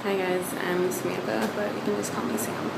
Hi guys, I'm Samantha, but you can just call me Sam.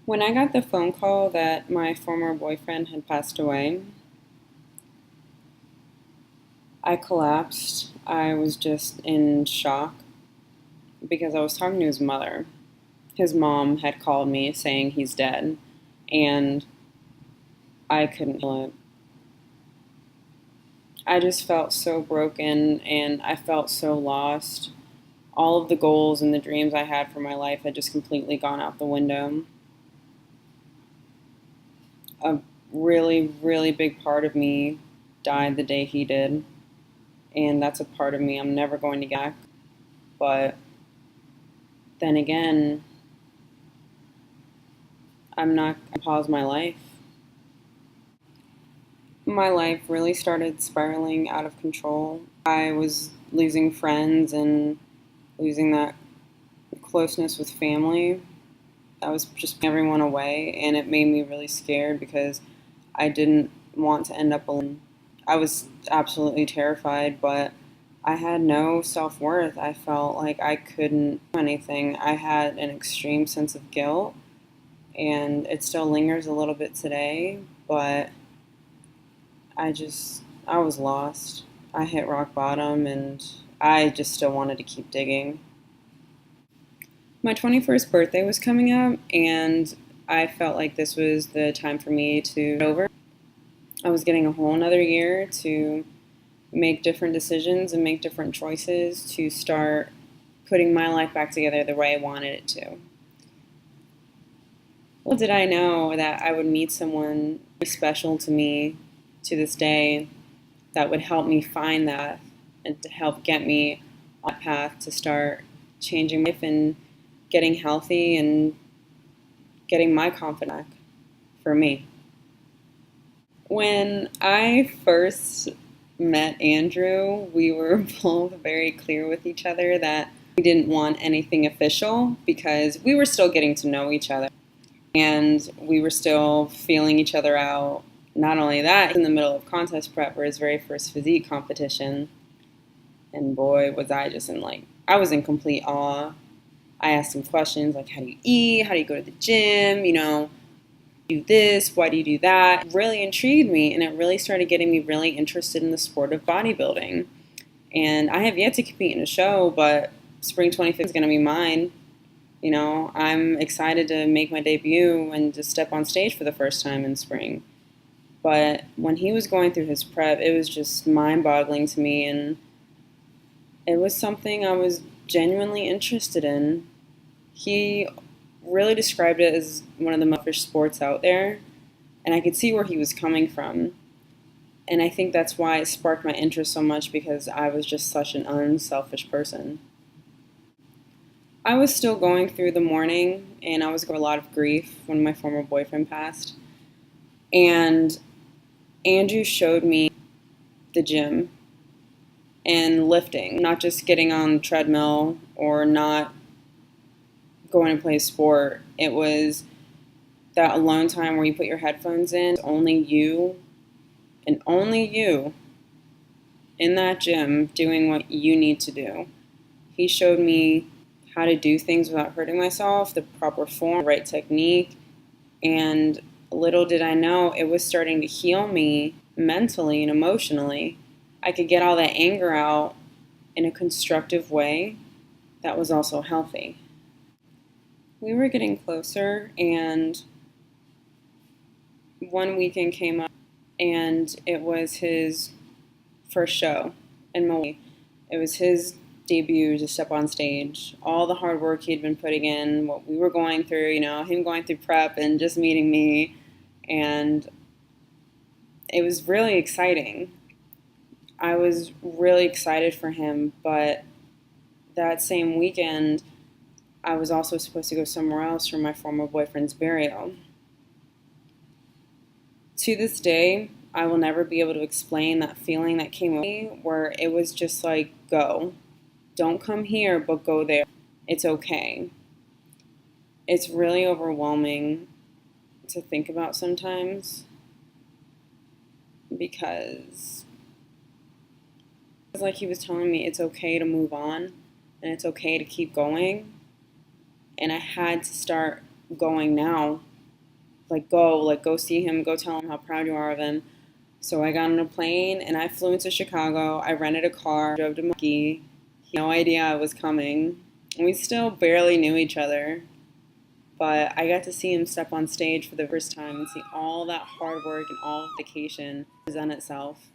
When I got the phone call that my former boyfriend had passed away, I collapsed. I was just in shock because I was talking to his mother. His mom had called me saying he's dead, and I couldn't feel it. I just felt so broken and I felt so lost. All of the goals and the dreams I had for my life had just completely gone out the window. A really, really big part of me died the day he did, and that's a part of me I'm never going to get back. But then again, I'm not going to pause my life. My life really started spiraling out of control. I was losing friends and losing that closeness with family. I was just putting everyone away, and it made me really scared because I didn't want to end up alone. I was absolutely terrified, but I had no self-worth. I felt like I couldn't do anything. I had an extreme sense of guilt, and it still lingers a little bit today, but I was lost. I hit rock bottom, and I just still wanted to keep digging. My 21st birthday was coming up, and I felt like this was the time for me to get over. I was getting a whole another year to make different decisions and make different choices to start putting my life back together the way I wanted it to. Little did I know that I would meet someone special to me to this day that would help me find that and to help get me on a path to start changing my life and getting healthy and getting my confidence back for me. When I first met Andrew, we were both very clear with each other that we didn't want anything official because we were still getting to know each other and we were still feeling each other out. Not only that, in the middle of contest prep for his very first physique competition, and boy, was I just I was in complete awe. I asked him questions like, how do you eat? How do you go to the gym? Do this, why do you do that? It really intrigued me, and it really started getting me really interested in the sport of bodybuilding. And I have yet to compete in a show, but spring 25th is going to be mine. I'm excited to make my debut and to step on stage for the first time in spring. But when he was going through his prep, it was just mind-boggling to me, and it was something I was genuinely interested in. He really described it as one of the most selfish sports out there, and I could see where he was coming from. And I think that's why it sparked my interest so much, because I was just such an unselfish person. I was still going through the mourning, and I was going through a lot of grief when my former boyfriend passed. And Andrew showed me the gym and lifting, not just getting on the treadmill or not going to play a sport. It was that alone time where you put your headphones in, only you and only you in that gym doing what you need to do. He showed me how to do things without hurting myself, the proper form, the right technique, and little did I know it was starting to heal me mentally and emotionally. I could get all that anger out in a constructive way that was also healthy. We were getting closer, and one weekend came up, and it was his first show in Milwaukee. It was his debut to step on stage. All the hard work he'd been putting in, what we were going through, him going through prep and just meeting me, and it was really exciting. I was really excited for him, but that same weekend, I was also supposed to go somewhere else for my former boyfriend's burial. To this day, I will never be able to explain that feeling that came over me where it was just like, go. Don't come here, but go there. It's okay. It's really overwhelming to think about sometimes because it's like he was telling me it's okay to move on and it's okay to keep going. And I had to start going now. Go see him, go tell him how proud you are of him. So I got on a plane and I flew into Chicago. I rented a car, drove to Milwaukee. He had no idea I was coming. We still barely knew each other, but I got to see him step on stage for the first time and see all that hard work and all of dedication present itself.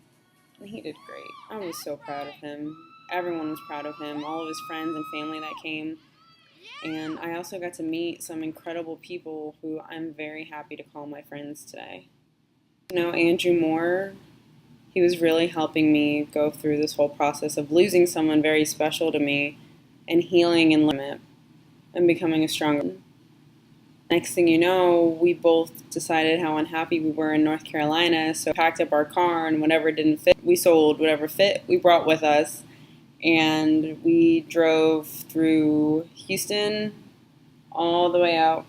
And he did great. I was so proud of him. Everyone was proud of him, all of his friends and family that came. And I also got to meet some incredible people who I'm very happy to call my friends today. Andrew Moore, he was really helping me go through this whole process of losing someone very special to me and healing and limit and becoming a stronger. Next thing you know, we both decided how unhappy we were in North Carolina, so we packed up our car and whatever didn't fit, we sold. Whatever fit, we brought with us. And we drove through Houston all the way out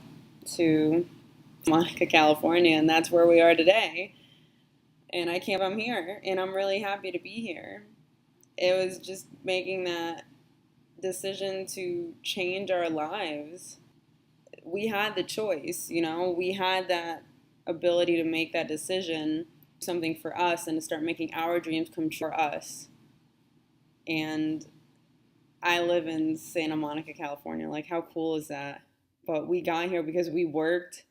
to Monica, California, and that's where we are today. And I'm here, and I'm really happy to be here. It was just making that decision to change our lives. We had the choice, we had that ability to make that decision, something for us, and to start making our dreams come true for us. And I live in Santa Monica, California. Like, how cool is that? But we got here because we worked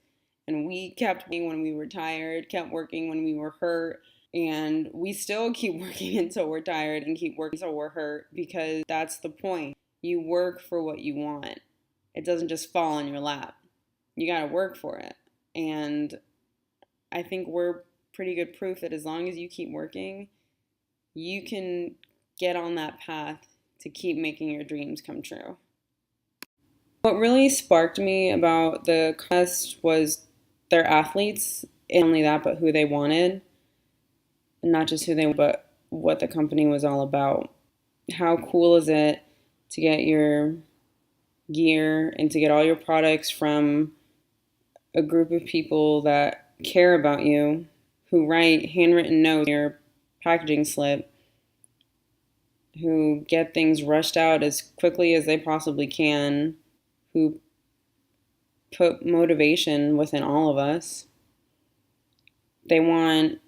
and we kept working when we were tired, kept working when we were hurt. And we still keep working until we're tired and keep working until we're hurt because that's the point. You work for what you want. It doesn't just fall in your lap. You got to work for it. And I think we're pretty good proof that as long as you keep working, you can get on that path to keep making your dreams come true. What really sparked me about the contest was their athletes, and not only that, but who they wanted, and not just who they, but what the company was all about. How cool is it to get your gear and to get all your products from a group of people that care about you, who write handwritten notes on your packaging slip, who get things rushed out as quickly as they possibly can, who put motivation within all of us. They want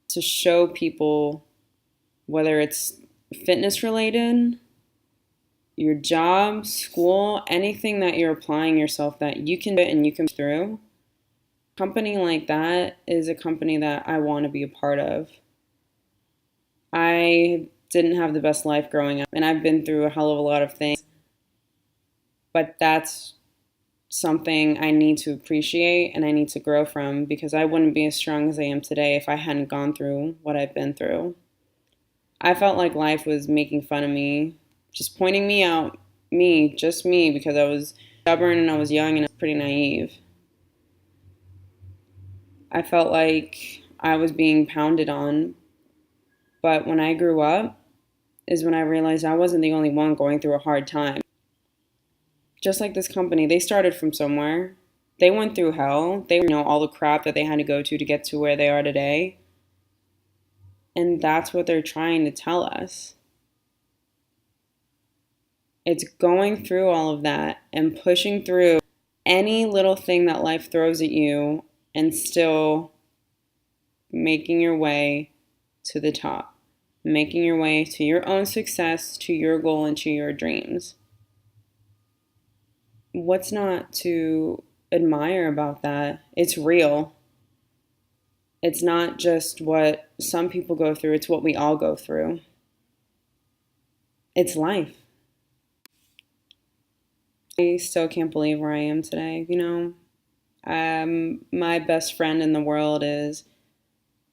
to show people, whether it's fitness related, your job, school, anything that you're applying yourself that you can do and you can through. A company like that is a company that I want to be a part of. I didn't have the best life growing up, and I've been through a hell of a lot of things, but that's something I need to appreciate and I need to grow from, because I wouldn't be as strong as I am today if I hadn't gone through what I've been through. I felt like life was making fun of me, just pointing me out just me, because I was stubborn and I was young and I was pretty naive. I felt like I was being pounded on, but when I grew up is when I realized I wasn't the only one going through a hard time. Just like this company, they started from somewhere. They went through hell. They know all the crap that they had to go to get to where they are today. And that's what they're trying to tell us. It's going through all of that and pushing through any little thing that life throws at you and still making your way to the top, making your way to your own success, to your goal, and to your dreams. What's not to admire about that? It's real. It's not just what some people go through, it's what we all go through. It's life. I still can't believe where I am today. My best friend in the world is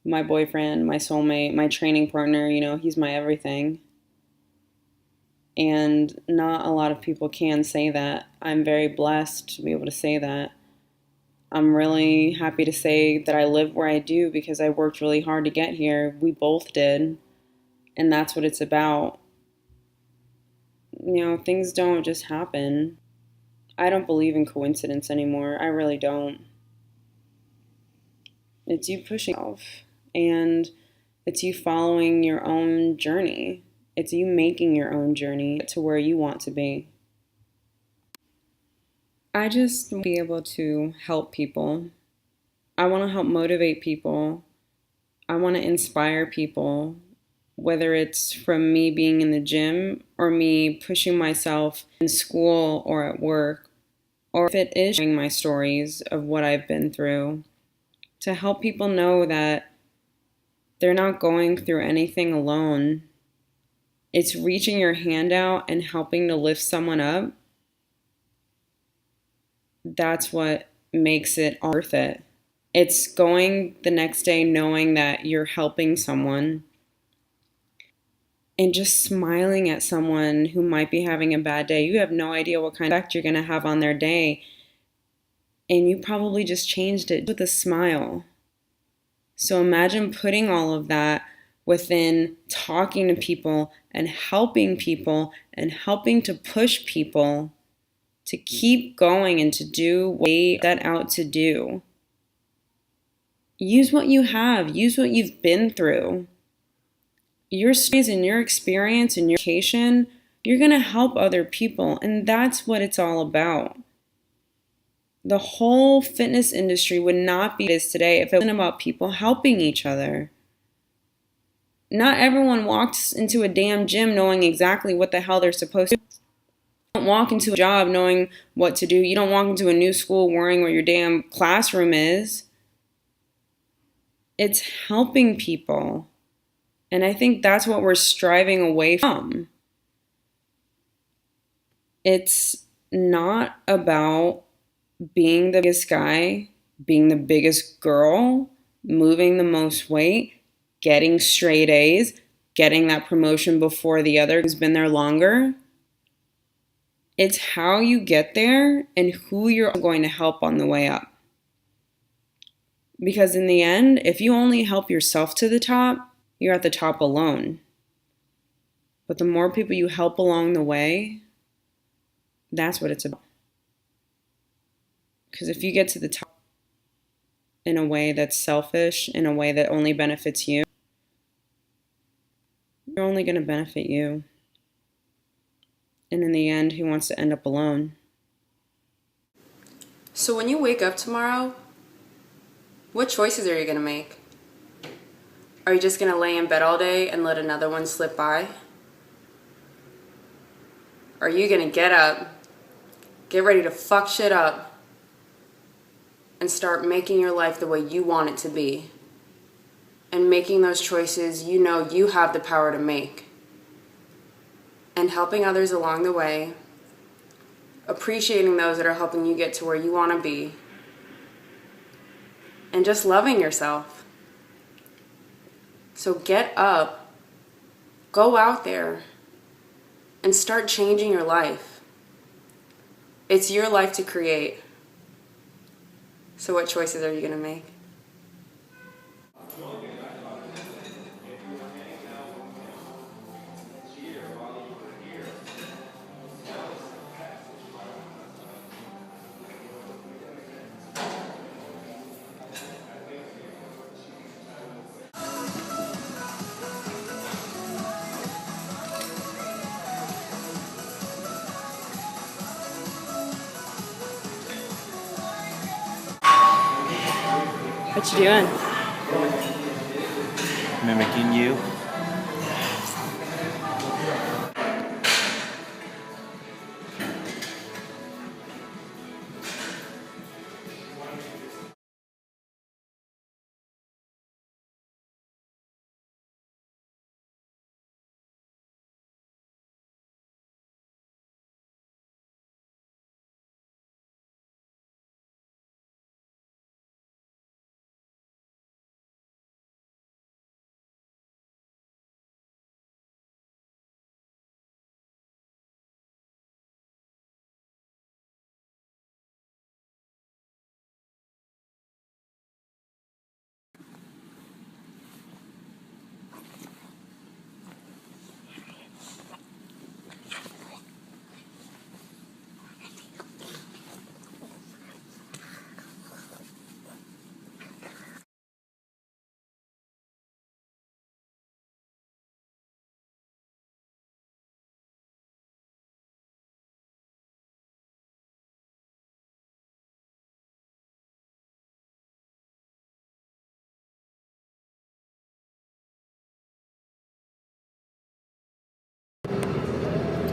my boyfriend, my soulmate, my training partner. He's my everything. And not a lot of people can say that. I'm very blessed to be able to say that. I'm really happy to say that I live where I do because I worked really hard to get here. We both did. And that's what it's about. Things don't just happen. I don't believe in coincidence anymore. I really don't. It's you pushing yourself, and it's you following your own journey. It's you making your own journey to where you want to be. I just want to be able to help people. I want to help motivate people. I want to inspire people, whether it's from me being in the gym or me pushing myself in school or at work, or if it is sharing my stories of what I've been through, to help people know that they're not going through anything alone. It's reaching your hand out and helping to lift someone up. That's what makes it all worth it. It's going the next day knowing that you're helping someone and just smiling at someone who might be having a bad day. You have no idea what kind of effect you're going to have on their day. And you probably just changed it with a smile. So imagine putting all of that within talking to people and helping to push people to keep going and to do what they set out to do. Use what you have. Use what you've been through. Your stories and your experience and your education, you're going to help other people. And that's what it's all about. The whole fitness industry would not be what it is today if it wasn't about people helping each other. Not everyone walks into a damn gym knowing exactly what the hell they're supposed to do. You don't walk into a job knowing what to do. You don't walk into a new school worrying where your damn classroom is. It's helping people. And I think that's what we're striving away from. It's not about being the biggest guy, being the biggest girl, moving the most weight, getting straight A's, getting that promotion before the other who's been there longer. It's how you get there and who you're going to help on the way up. Because in the end, if you only help yourself to the top, you're at the top alone. But the more people you help along the way, that's what it's about. Because if you get to the top in a way that's selfish, in a way that only benefits you, you're only going to benefit you. And in the end, who wants to end up alone? So when you wake up tomorrow, what choices are you going to make? Are you just going to lay in bed all day and let another one slip by? Are you going to get up, get ready to fuck shit up, and start making your life the way you want it to be? And making those choices you know you have the power to make. And helping others along the way, appreciating those that are helping you get to where you want to be, and just loving yourself. So get up, go out there, and start changing your life. It's your life to create. So what choices are you going to make? What you doing? Mimicking you.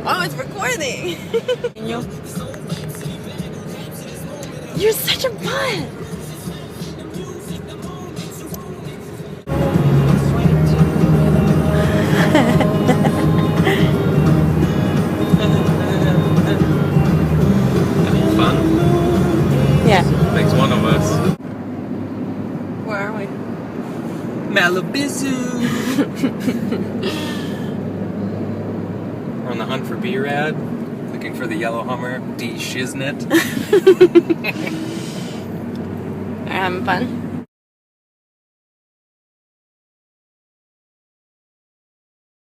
Oh, it's recording. You're such a butt! Fun. Yeah. Makes one of us. Where are we? Malibizu! We're on the hunt for B-Rad, looking for the yellow Hummer, D. Shiznit. Are you having fun?